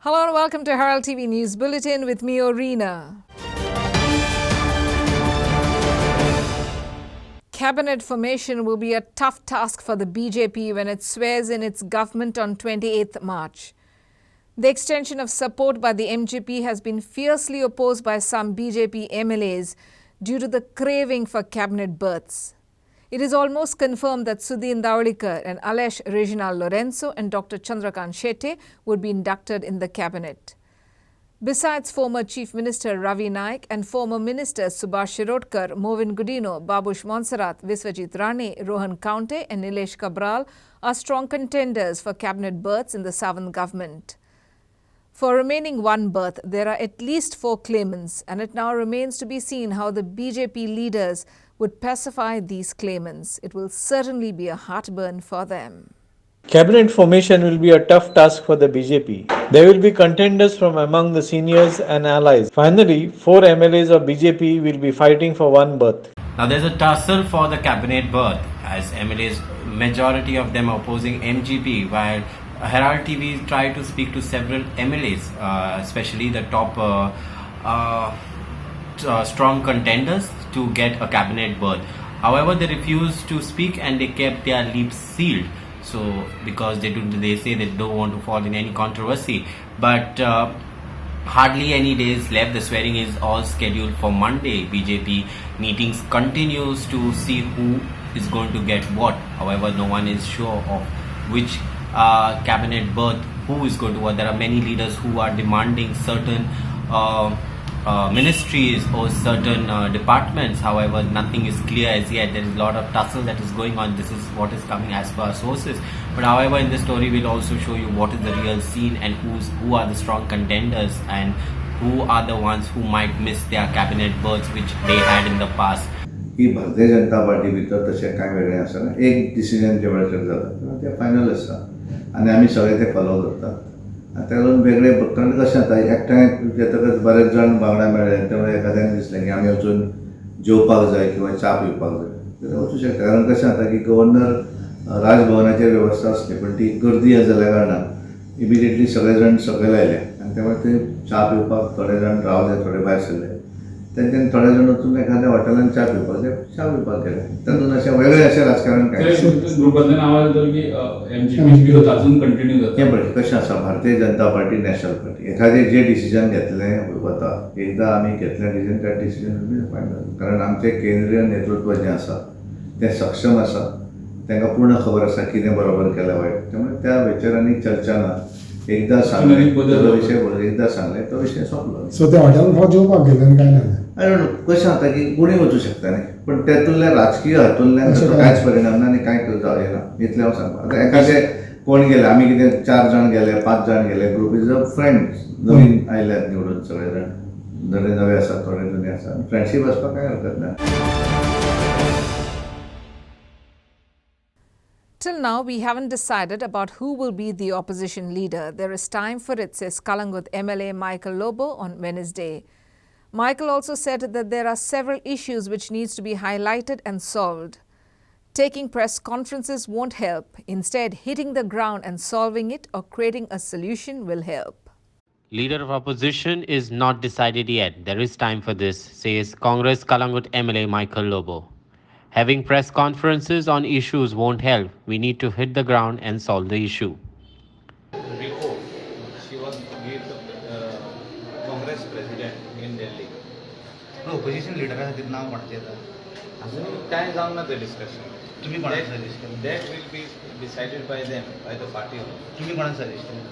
Hello and welcome to Herald TV News Bulletin with me, Orina. Cabinet formation will be a tough task for the BJP when it swears in its government on 28th March. The extension of support by the MGP has been fiercely opposed by some BJP MLAs due to the craving for cabinet berths. It is almost confirmed that Sudhin Dhawlikar and Alesh Reginald Lorenzo and Dr. Chandrakant Shetty would be inducted in the cabinet. Besides former Chief Minister Ravi Naik and former Ministers Subhash Shirodkar, Movin Gudino, Babush Monserrat, Viswajit Rane, Rohan Kaunte and Nilesh Kabral are strong contenders for cabinet berths in the Southern government. For remaining one berth, there are at least 4 claimants, and it now remains to be seen how the BJP leaders would pacify these claimants. It will certainly be a heartburn for them. Cabinet formation will be a tough task for the BJP. There will be contenders from among the seniors and allies. Finally, 4 MLAs of BJP will be fighting for one berth. Now there's a tussle for the cabinet berth as MLAs, majority of them are opposing MGP, while Herald TV tried to speak to several MLAs, especially the top strong contenders to get a cabinet berth. However, they refused to speak and they kept their lips sealed. So because they say they don't want to fall in any controversy. But hardly any days left. The swearing is all scheduled for Monday. BJP meetings continues to see who is going to get what. However, no one is sure of which cabinet berth, who is going to what. There are many leaders who are demanding certain ministries or certain departments. However, nothing is clear as yet. There is a lot of tussle that is going on. This is what is coming as per our sources. But however, in this story we'll also show you what is the real scene and who are the strong contenders and who are the ones who might miss their cabinet berths which they had in the past. He Bharatiya Janata party भितर तशें कांय वेगळें आसना. एक decision जे वेळाचेर जाता तें final आसता आनी आमी सगळे ते फॉलो करतात. ताका लागून वेगळे कारण कशें जाता एकठांय येतकच बरेच जाण वांगडा मेळ्ळे त्यामुळे एखाद्याक दिसलें की आमी वचून जेवपाक जाय किंवा च्या पिवपाक जाय जाल्यार वचूं शकता. कारण कशें जाता की गव्हर्नर राजभवनाचेर वेवस्था आसली पण ती गर्दी जाल्या कारणान इमिडिएटली सगळे जाण सकयल आयले आनी त्यामुळे ते च्या पिवपाक थोडे जाण रावले, थोडे भायर सरले. तेंच्यानी थोडे जाण वचून एखाद्या हॉटेलान च्या पिवपाक गेले. तातूंत अशें वेगळें अशें राजकारण कांय ग्रुपांतल्यान आवाज येतो की एमजीपी विरोध अजून कंटिन्यू जाता. हें पळय कशें आसा, Bharatiya Janata party national party एखादें जे डिसिजन घेतलें वता एकदां आमी घेतलें डिसिजन त्या डिसिजन फायनल. कारण आमचें केंद्रीय नेतृत्व जें आसा तें सक्षम आसा, तांकां पूर्ण खबर आसा कितें बरोबर केलें वायट. त्यामुळे त्या विचार आनी चर्चा ना. एकदां सांगलें तो विशय एकदां सांगलें तो विशय सोंपलो. सो त्या हॉटेलान जेवपाक गेले काय ना? आय डोंट नो कशें जाता की कोणूय वचूं शकता न्ही, पण तेतूंतल्या राजकीय हातूंतल्यान कांयच परिणाम ना आनी कांय जायना इतलें हांव सांगता. आतां एखादें कोण गेले, आमी कितें 4 जाण गेले, 5 जाण गेले, ग्रूप इज अ फ्रेंड्स. नवीन आयल्यात निवडून सगळे जाण, थोडे नवे आसात, थोडे जुने आसात. फ्रेंडशीप आसपाक कांय हरकत ना. Till now, we haven't decided about who will be the opposition leader. There is time for it, says Kalangut MLA Michael Lobo on Wednesday. Michael also said that there are several issues which needs to be highlighted and solved. Taking press conferences won't help. Instead, hitting the ground and solving it or creating a solution will help. Leader of opposition is not decided yet. There is time for this, says Congress Kalangut MLA Michael Lobo. Having press conferences on issues won't help. We need to hit the ground and solve the issue. Before she was Congress president in Delhi. Opposition leader खातीर नाव कोणाचें येता? अजून काय जावं ना ते discussion. तुम्ही कोणाक सजेस्ट केलं? That will be decided by them, by the party. तुम्ही कोणाक सजेस्ट केलं?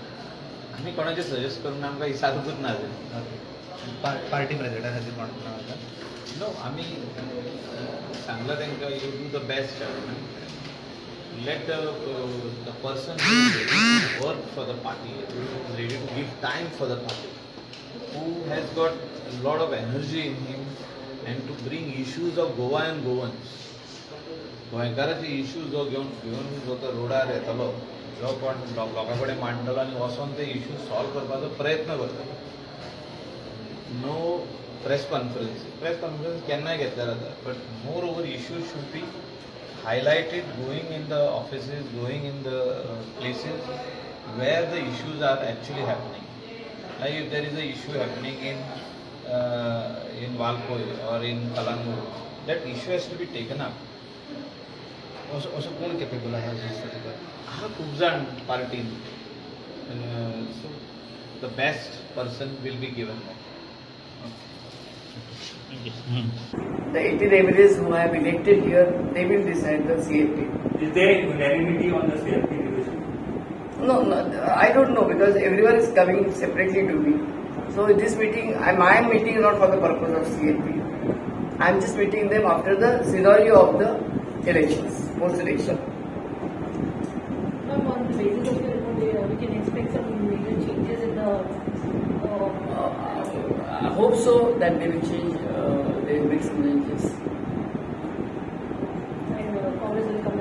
आम्ही कोणाचे सजेस्ट करून आमकां हिसाबूच ना जाय. पार्टी प्रेसिडेंटा खातीर कोणाक नाव येता? नो आमी सांगला तांकां you do the best judgement. Let the person who is ready to work for the party, who is ready to give time for the party, who has got a lot of energy in him and to bring issues of Goa and Goans. गोंयकाराचे issues जो घेवन जो तो रोडार येतलो, जो कोण लोकां कडेन मांडटलो आनी वचोन ते इश्यूज सॉल्व करपाचो प्रयत्न करता. नो प्रेस कॉन्फरन्स केन्नाय घेतल्यार जाता, but more over issues should be highlighted, going in the offices, going in the places where the issues are actually happening. Like if there is a issue happening in Valpoi or in Kalangur, that issue has to be taken up. असं कोण capable आहे अजून हा खूप जण party so the best person will be given that. The 18 MLAs who have elected here, they will decide the CLP. Is there unanimity on the CLP division? No, I don't know because everyone is coming separately to me. So this meeting, I am meeting not for the purpose of CLP. I am just meeting them after the scenario of the elections, post-election. On the basis of your report, we can expect some major changes in the. I hope so that they will change. They will make some changes. And Congress will come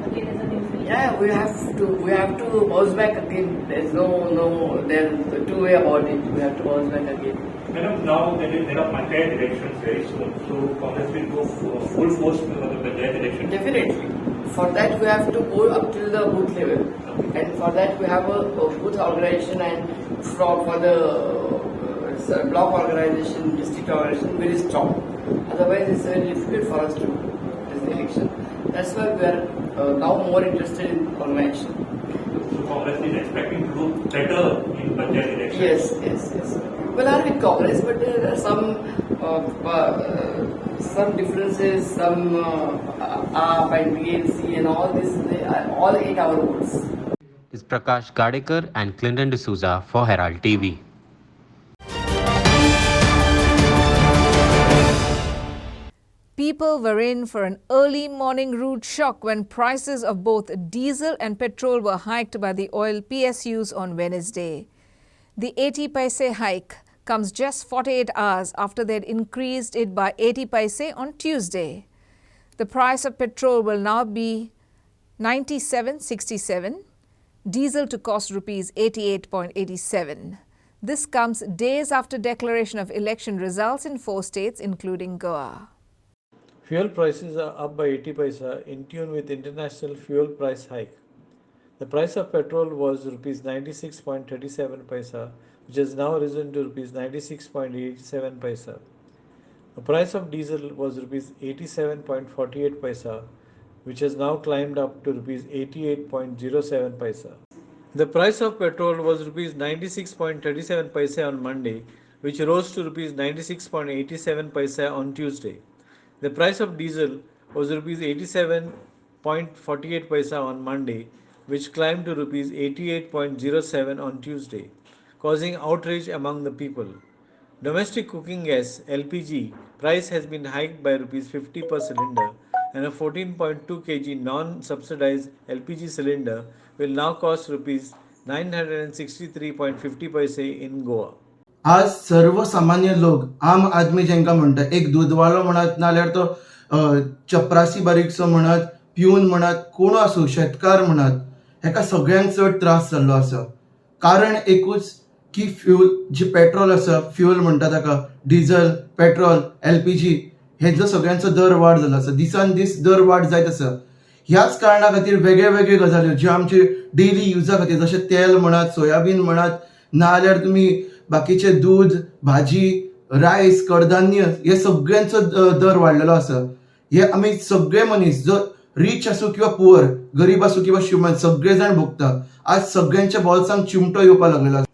again as a new field. Yeah, we have to bounce back again. There's there's two way about it. We have to bounce back again. Madam, now there are Panchayat elections very soon, so Congress will go full force to the Panchayat election. Definitely. For that we have to go up till the booth level, and for that we have a booth organization and for the block organization, district organization very strong. Otherwise, it's very difficult for us to this election. That's why we are now more interested in organization. So Congress is expecting to do better in Panchayat elections. Yes. Well, are with Congress, but there are some differences, some AAP and BNC and all this. They are all 8 hour votes. Is Prakash Gadekar and Clinton D'Souza for Herald TV. People were in for an early morning rude shock when prices of both diesel and petrol were hiked by the oil PSUs on Wednesday. The 80 paise hike comes just 48 hours after they had increased it by 80 paise on Tuesday. The price of petrol will now be 97.67, diesel to cost rupees 88.87. This comes days after declaration of election results in 4 states including Goa. Fuel prices are up by 80 paisa in tune with international fuel price hike. The price of petrol was rupees 96.37 paisa, which has now risen to rupees 96.87 paisa. The price of diesel was rupees 87.48 paisa, which has now climbed up to rupees 88.07 paisa. The price of petrol was rupees 96.37 paisa on Monday, which rose to rupees 96.87 paisa on Tuesday. The price of diesel was rupees 87.48 paisa on Monday, which climbed to rupees 88.07 on Tuesday, causing outrage among the people. Domestic cooking gas (LPG) price has been hiked by rupees 50 per cylinder, and a 14.2 kg non-subsidized LPG cylinder will now cost rupees 963.50 paise in Goa. आज सर्वसामान्य लोक आम आदमी जेंका म्हणटा एक दूधवालो म्हणत नाल्यार तो चपरासी बारीकसो म्हणत पिवन म्हणत कोण आसूं शेतकार म्हणत हेका सगळ्यांक चड त्रास जाल्लो आसा. कारण एकूच की फ्यूल जी पेट्रोल आसा फ्यूल म्हणटा ताका डिझल पेट्रोल LPG हेजो सगळ्यांचो दर वाड जाल्लो आसा. दिसान दीस दर वाड जायत आसा. ह्याच कारणां खातीर वेगळे वेगळे गजाल्यो ज्यो आमचे डेली युजा खातीर जशें तेल म्हणत सोयाबीन म्हणत नाल्यार तुमी बाकीचे दूध भाजी रायस कडधान्य हे सगळ्यांचो दर वाडलेलो आसा. हे आमी सगळे मनीस जो रिच आसूं किंवा पुअर गरीब आसूं किंवा श्रीमंत सगळे जाण भोगता. आज सगळ्यांच्या बोल्सांक चिमटो येवपाक लागलेलो आसा.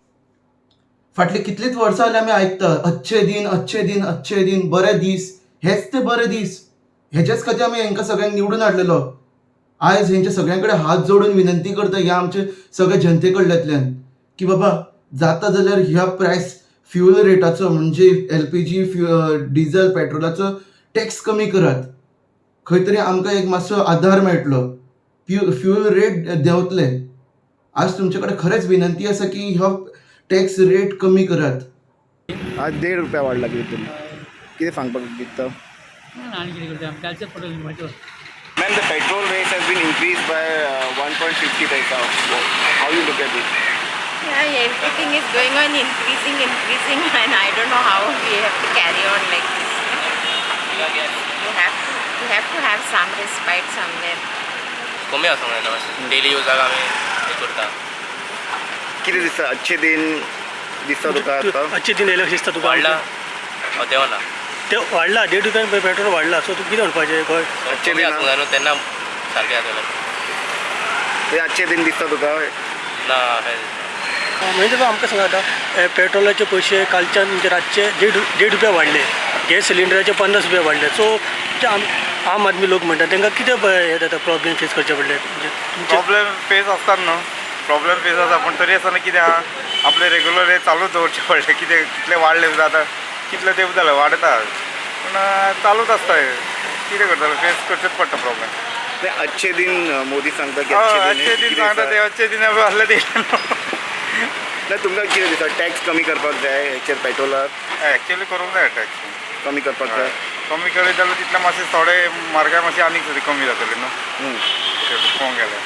फाटली कितलीच वर्सां जाली आमी आयकता अच्छे दिन बरे दीस हेच ते बरे दीस. हेच्याच खातीर आमी हेंकां सगळ्यांक निवडून हाडलेलो. आयज हेंच्या सगळ्यां कडेन हात जोडून विनंती करता ह्या आमचे सगळे जनते कडल्यातल्यान की बाबा जाता जाल्यार ह्या प्रायस फ्यूल रेटाचो म्हणजे LPG डिझल पेट्रोलाचो टॅक्स कमी करात. खंय तरी आमकां एक मातसो आधार मेळटलो. फ्यूल रेट देंवतले. आज तुमचे कडेन खरेंच विनंती आसा की हो टॅक्स रेट कमी करात. आज ₹1.5 वाडला कितें सांगपाक दिसता? आनी कितें करता कालचें पडलें म्हाका. Ma'am, the petrol rate has been increased by 1.50 paisa. How you look at it? Yeah, everything is going on increasing, and I don't know how we have to carry on like this. We have to have some respite somewhere. कमी आसा म्हणून daily युजाक आमी हे करता. कितें दिसता अच्छे दिन दिसता तुका आता? अच्छे दिन येयले दिसता तुका? वाडला देवना ते वाडला ₹1.5 पेट्रोल वाडला. सो तूं कितें म्हणपाचें गोंय अच्छे दिन न्हू तेन्ना सारकें जातलें. ते अच्छे दिन दिसता तुका? ना म्हणजे तो आमकां सांगा आतां पेट्रोलाचे पयशे कालच्यान म्हणजे रातचे ₹1.5 वाडले. गॅस सिलिंडराचे ₹50 वाडले. सो आम आदमी लोक म्हणटा तांकां कितें हे जाता प्रॉब्लेम फेस करचे पडले? प्रॉब्लेम फेस असतात न्हू. प्रॉब्लेम फेस आसा पूण तरी आसतना कितें आहा आपले रेग्युलर हे चालूच दवरचे पडले. कितें कितले वाडले सुद्दां आतां कितले ते जालें वाडता पूण चालूच आसता. कितें करतलो फेस करचेच पडटा प्रॉब्लेम. ते अच्छे दिन मोदी सांगता की अच्छे दिन सांगता ते अच्छे दिन असले ते ना तुमकां कितें दिसता टॅक्स कमी करपाक जाय हेचेर पेट्रोलार? एक्चुअली करूंक जाय टॅक्स कमी करपाक जाय. कमी करीत जाल्यार तितले मातशे थोडे म्हारगाय मातशी आनीक सुद्दां कमी जातली न्हू. पळोवंक गेल्यार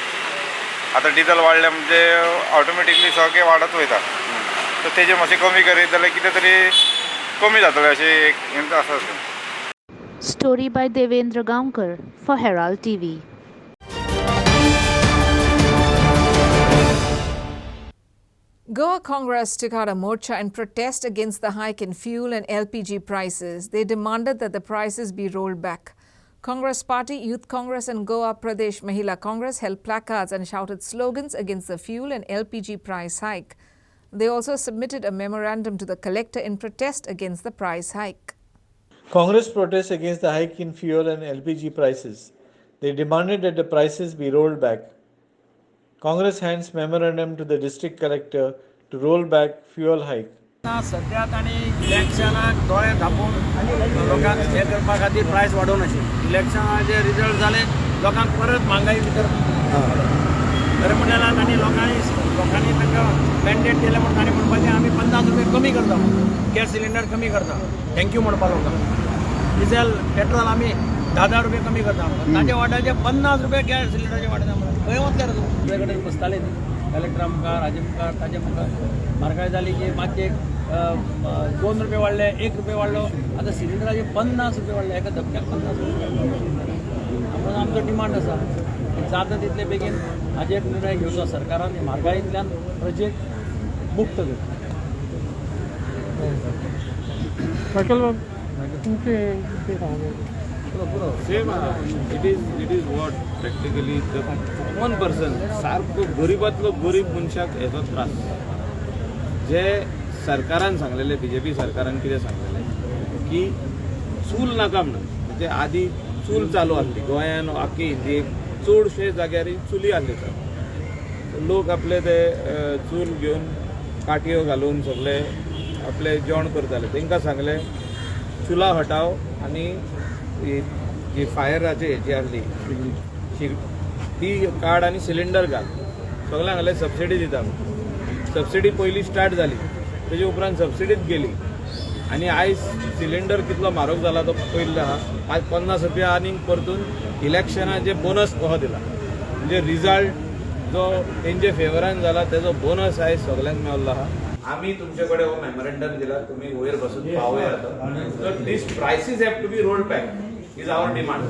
आतां डिझल वाडले म्हणजे ऑटोमॅटिकली सगळें वाडत वयता. सो तेजे मातशें कमी करीत जाल्यार कितें तरी कमी जातलें अशें एक हें आसा. Story by Devendra Gaonkar for Herald TV. Goa Congress took out a morcha in protest against the hike in fuel and LPG prices. They demanded that the prices be rolled back. Congress Party, Youth Congress and Goa Pradesh Mahila Congress held placards and shouted slogans against the fuel and LPG price hike. They also submitted a memorandum to the collector in protest against the price hike. Congress protests against the hike in fuel and LPG prices. They demanded that the prices be rolled back. Congress hands memorandum to the district collector to roll back fuel hike. सध्या तांणी इलेक्शनाक दोळे धापून लोकांक हे करपा खातीर प्रायस वाडोवनाशी. इलेक्शनाचे result जाले लोकांक परत म्हारगाय भितर खरें म्हणल्यार तांणी लोकांनी तांकां मॅन्डेट केलें म्हूण तांणी म्हणपाचें आमी ₹50 कमी करता गॅस सिलिंडर कमी करता. थँक्यू म्हणपा लोकांक. डिझेल पेट्रोल आमी ₹10 कमी करता. ताचे वाट्याचे ₹50 गॅस सिलिंडराचे वाडटा. खंय वतले रे तूं? तुजे कडेन बसताले कलेक्टरा मुखार हाजे मुखार ताजे मुखार म्हारगाय जाली की मातशे ₹2 वाडले ₹1 वाडलो. आतां सिलिंडराचे ₹50 वाडले. एका धपक्याक ₹50 म्हणून आमचो डिमांड आसा जाता तितले बेगीन हाजे एक निर्णय घेवचो सरकारान. म्हारगायेंतल्यान प्रजेक मुक्त करता. Same, it is what practically the common person सारको गरीबातलो गरीब मनशाक हेचो त्रास जे सरकारान सांगलेले बीजेपी सरकारान कितें सांगलेलें की चूल नाका म्हणून. म्हणजे आदी चूल चालू आसली गोंयान आख्खी इंडियेक चडशे जाग्यार चुली आसली. लोक आपले ते चूल घेवन काटयो घालून सगळे आपले जेवण करताले. तांकां सांगलें चुला हटाव आनी जी फायराची हेची आसली ती काड आनी सिलिंडर घाल. सगळ्यांक सांगलें सबसिडी दिता. सबसिडी पयली स्टार्ट जाली तेजे उपरांत सबसिडीच गेली आनी आयज सिलिंडर कितलो म्हारग जाला तो पयल्लो आहा. आज ₹50 आनीक परतून इलेक्शनाचे बोनस कसो दिला. म्हणजे रिजल्ट जो तेंचे फेवरान जाला तेजो बोनस आयज सगळ्यांक मेळ्ळो आहा. आमी तुमचे कडेन हो मेमोरेंडम दिला. तुमी वयर बसून पावयात. So these prices have to be rolled back is our demand.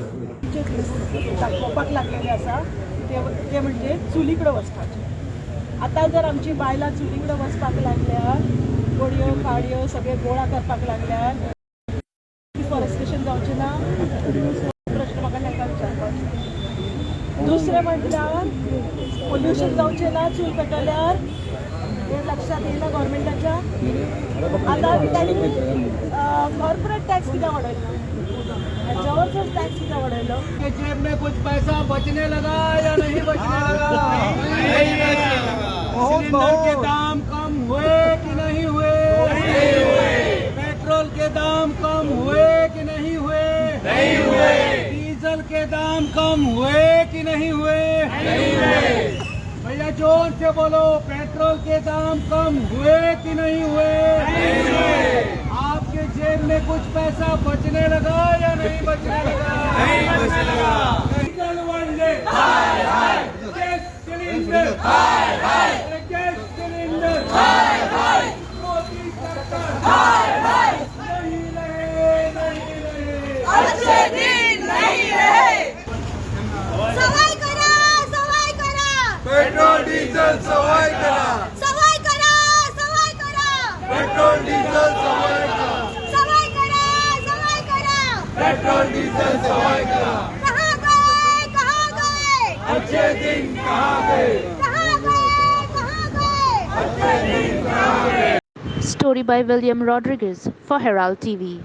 दाखोवपाक लागलेले आसा ते म्हणजे चुली कडेन वचपाचे. आतां जर आमची बायलां चुली कडेन वचपाक लागल्यार गोडयो काडयो सगळे गोळा करपाक लागल्यार डिफॉरेस्टेशन जावचें ना. प्रश्न म्हाका तांकां विचारपाक. दुसरें म्हणल्यार पोल्युशन जावचें ना चूल पेटयल्यार. हे लक्षात येयला गव्हर्मेंटाच्या. आतां तांणी कॉर्पोरेट टॅक्स कित्याक वाडयलो? जबरदस्त टैक्स कितना बढ़ेलो? के जेब में कुछ पैसा बचने लगा या नहीं बचने लगा? सिलेंडर के दाम कम हुए कि नहीं हुए? पेट्रोल के दाम कम हुए कि नहीं हुए? नहीं हुए। डीजल के दाम कम हुए कि नहीं हुए? नहीं हुए। भैया जोर से बोलो, पेट्रोल के दाम कम हुए कि नहीं हुए? नहीं हुए। आपके जेब में कुछ पैसा बचने लगा या नहीं बचने लगा? नहीं बचने लगा। डीजल वाले हाय हाय, गैस सिलेंडर हाय हाय, गैस सिलेंडर हाय हाय, मोदी सरकार हाय हाय, नहीं रहे नहीं रहे, अच्छे दिन नहीं रहे। सवाई करा, सवाई करा, पेट्रोल डीजल सवाई करा, सवाई करा, सवाई करा, पेट्रोल डीजल सवाई करा, सवाई करा, सवाई करा, पेट्रोल डीजल सवाई करा। कहाँ गए, कहाँ गए, अच्छे दिन कहाँ गए, कहाँ गए, कहाँ गए, अच्छे दिन कहाँ गए। Story by William Rodriguez for Herald TV.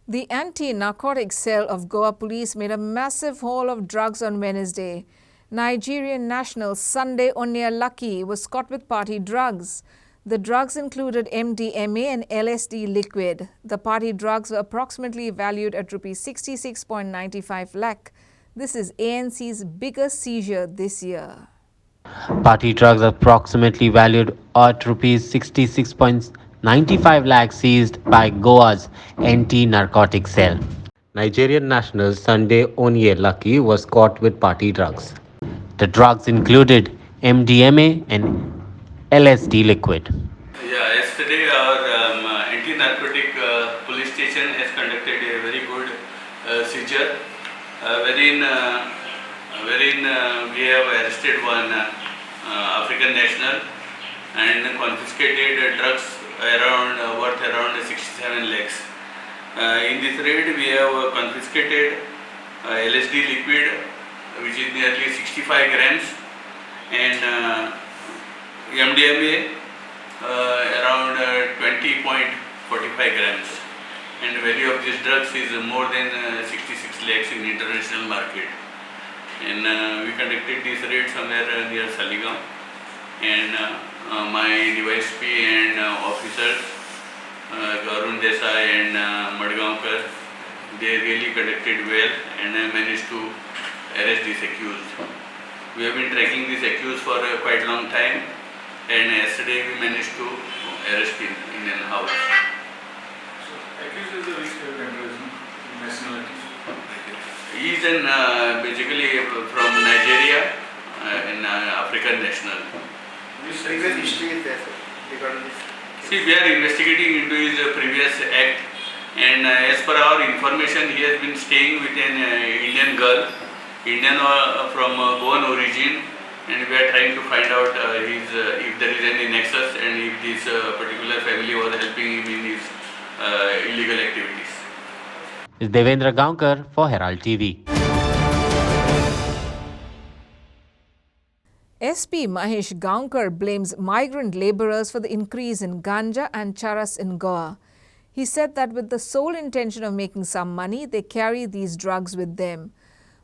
The anti-narcotics cell of Goa police made a massive haul of drugs on Wednesday. Nigerian national Sunday Onyelaki was caught with party drugs. The drugs included MDMA and LSD liquid. The party drugs were approximately valued at rupees 66.95 lakh. This is ANC's biggest seizure this year. Party drugs approximately valued at rupees 66.95 lakh seized by Goa's anti-narcotics cell. Nigerian national Sunday Onyelaki was caught with party drugs. The drugs included MDMA and LSD liquid. Yeah, yesterday our anti-narcotic police station has conducted a very good seizure, wherein we have arrested one African national and confiscated drugs worth around 67 lakhs. In this raid, we have confiscated LSD liquid, which is nearly 65 grams, and MDMA around 20.45 grams. And the value of these drugs is more than 66 lakhs in international market. And we conducted this raid somewhere near Saligam, and my DYSP and officers, Garun Desai and Madgaonkar, they really conducted well and managed to arrest this accused. We have been tracking this accused for a quite long time, and yesterday we managed to arrest him in a house. So, accused is a which nationality? He is basically from Nigeria, an African national. Which legal history is there, sir, regarding this? See, we are investigating into his previous act, and as per our information, he has been staying with an Indian girl, Indian from Goan origin, and we are trying to find out if there is any nexus and if this particular family was helping him in his illegal activities. Is Devendra Gaonkar for Herald TV. SP Mahesh Gaonkar blames migrant labourers for the increase in ganja and charas in Goa. He said that with the sole intention of making some money, they carry these drugs with them.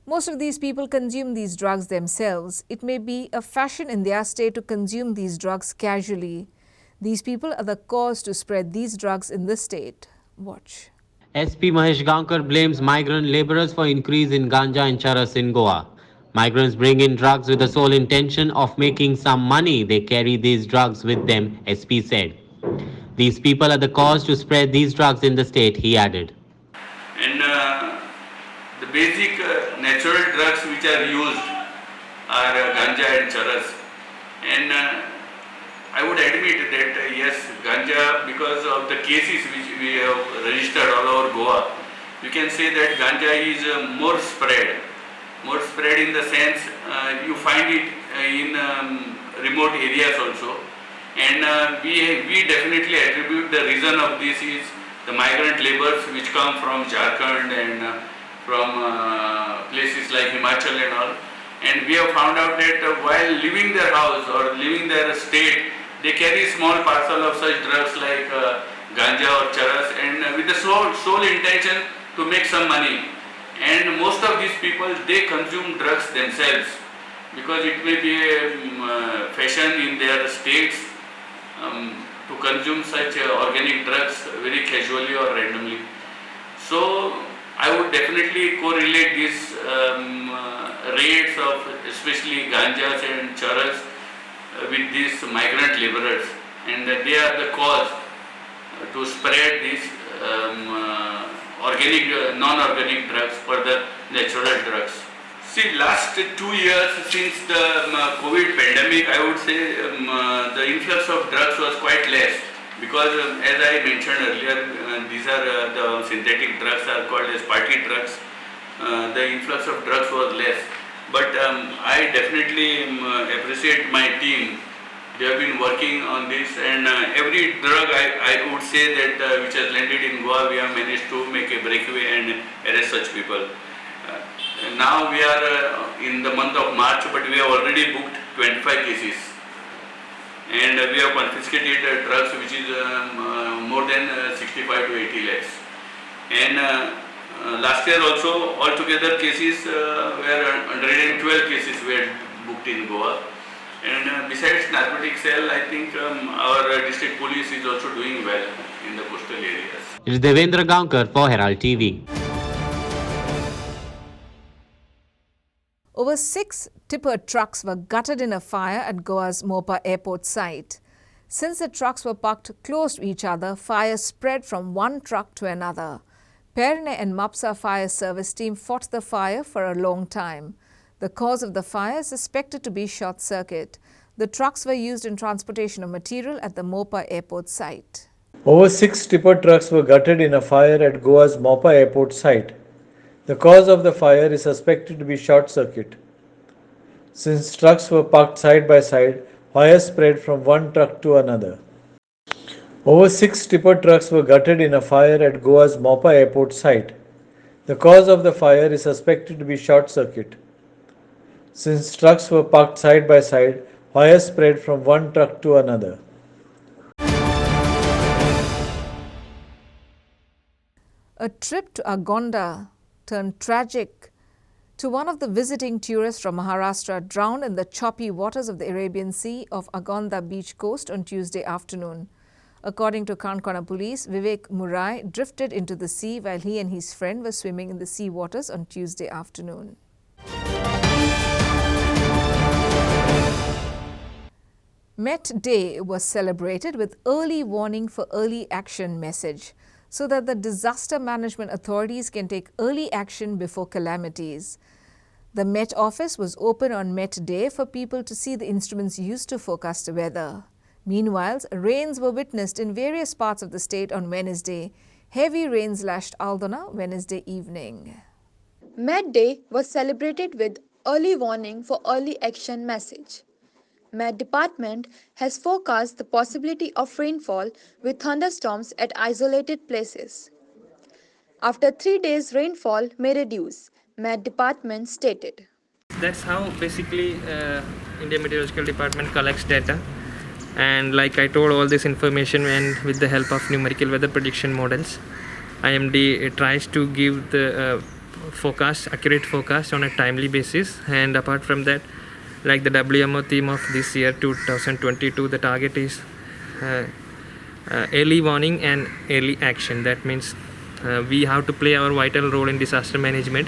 Most of these people consume these drugs themselves. It may be a fashion in their state to consume these drugs casually. These people are the cause to spread these drugs in the state. Watch. SP Mahesh Gaonkar blames migrant laborers for increase in ganja and charas in Goa. Migrants bring in drugs with the sole intention of making some money. They carry these drugs with them, SP said. These people are the cause to spread these drugs in the state, he added. And the basic natural drugs which are used are ganja and charas. And I would admit that yes, ganja, because of the cases which we have registered all over Goa, we can say that ganja is more spread in the sense you find it in remote areas also. And we definitely attribute the reason of this is the migrant laborers which come from Jharkhand and from places like Himachal and all. And we have found out that while leaving their house or leaving their state, they carry small parcel of such drugs like ganja or charas, and with the sole intention to make some money. And most of these people, they consume drugs themselves because it may be a fashion in their states to consume such organic drugs very casually or randomly. So I would definitely correlate these rates of especially ganjas and charas with these migrant laborers, and they are the cause to spread these organic, non-organic drugs for the natural drugs. See, last 2 years since the COVID pandemic, I would say the influx of drugs was quite less because as I mentioned earlier, these are the synthetic drugs are called as party drugs. The influx of drugs was less. But I definitely appreciate my team. They have been working on this, and every drug I would say that which has landed in Goa, we have managed to make a breakaway and arrest such people. Now we are in the month of March, but we have already booked 25 cases. And we have confiscated drugs which is more than 65 to 80 lakhs. And last year also altogether cases were 112 cases were booked in Goa. And besides narcotic cell, I think our district police is also doing well in the coastal areas. It is Devendra Gaonkar for Herald TV. Over 6 tipper trucks were gutted in a fire at Goa's Mopa airport site. Since the trucks were parked close to each other, fire spread from one truck to another. Perne and Mapsa fire service team fought the fire for a long time. The cause of the fire is suspected to be short circuit. The trucks were used in transportation of material at the Mopa airport site. Over 6 tipper trucks were gutted in a fire at Goa's Mopa airport site. The cause of the fire is suspected to be short circuit. Since trucks were parked side by side, fire spread from one truck to another. Over 6 tipper trucks were gutted in a fire at Goa's Mopa airport site. The cause of the fire is suspected to be short circuit. Since trucks were parked side by side, fire spread from one truck to another. A trip to Agonda turned tragic to one of the visiting tourists from Maharashtra drowned in the choppy waters of the Arabian Sea of Agonda beach coast on Tuesday afternoon. According to Kankana police, Vivek Murai drifted into the sea while he and his friend were swimming in the sea waters on Tuesday afternoon. Met Day was celebrated with early warning for early action message so that the disaster management authorities can take early action before calamities. The Met office was open on Met Day for people to see the instruments used to forecast the weather. Meanwhile, rains were witnessed in various parts of the state on Wednesday. Heavy rains lashed Aldona Wednesday evening. Met Day was celebrated with early warning for early action message. Met Department has forecast the possibility of rainfall with thunderstorms at isolated places. After 3 days, rainfall may reduce, Met Department stated. That's how basically Indian Meteorological Department collects data. And like I told, all this information and with the help of numerical weather prediction models, IMD tries to give the accurate forecast on a timely basis. And apart from that, like the WMO theme of this year 2022, the target is early warning and early action. That means we have to play our vital role in disaster management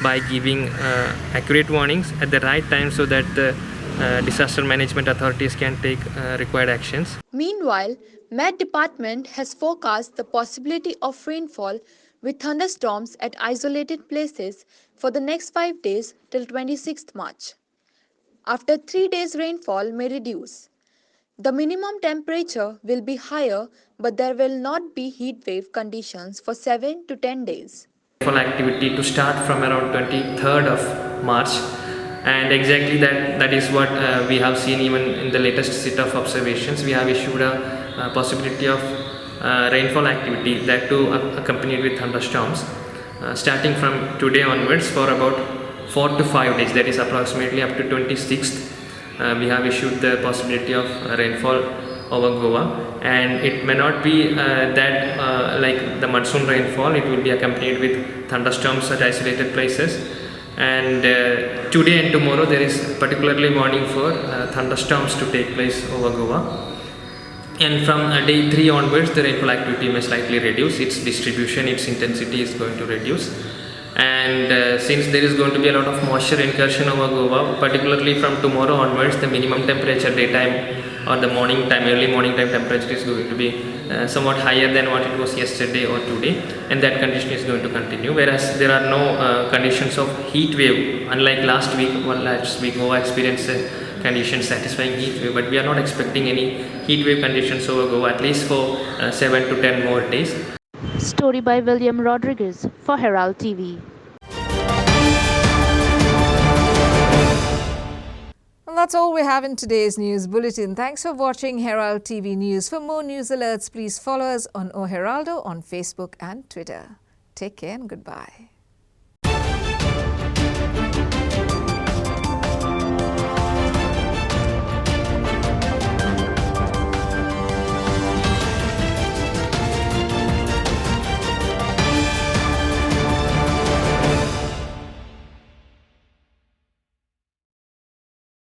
by giving accurate warnings at the right time so that the disaster management authorities can take required actions. Meanwhile, Met Department has forecast the possibility of rainfall with thunderstorms at isolated places for the next 5 days till 26th March. After 3 days, rainfall may reduce. The minimum temperature will be higher, but there will not be heat wave conditions for 7 to 10 days. Rainfall activity to start from around 23rd of March, and exactly that is what we have seen even in the latest set of observations. We have issued a possibility of rainfall activity, that too accompanied with thunderstorms, starting from today onwards for about 4 to 5 days, that is approximately up to 26th. We have issued the possibility of rainfall over Goa, and it may not be that like the monsoon rainfall. It will be accompanied with thunderstorms at isolated places. And today and tomorrow there is particularly warning for thunderstorms to take place over Goa. And from day 3 onwards, the rainfall activity may slightly reduce. Its distribution, its intensity is going to reduce. And since there is going to be a lot of moisture incursion over Goa, particularly from tomorrow onwards, the minimum temperature daytime or the morning time, early morning time temperature is going to be somewhat higher than what it was yesterday or today, and that condition is going to continue. Whereas there are no conditions of heat wave, unlike last week Goa experienced conditions satisfying heat wave, but we are not expecting any heat wave conditions over Goa, at least for 7 to 10 more days. Story by William Rodriguez for Herald TV. that's all we have in today's news bulletin. Thanks for watching Herald TV News. For more news alerts, please follow us on O Heraldo on Facebook and Twitter. Take care and goodbye.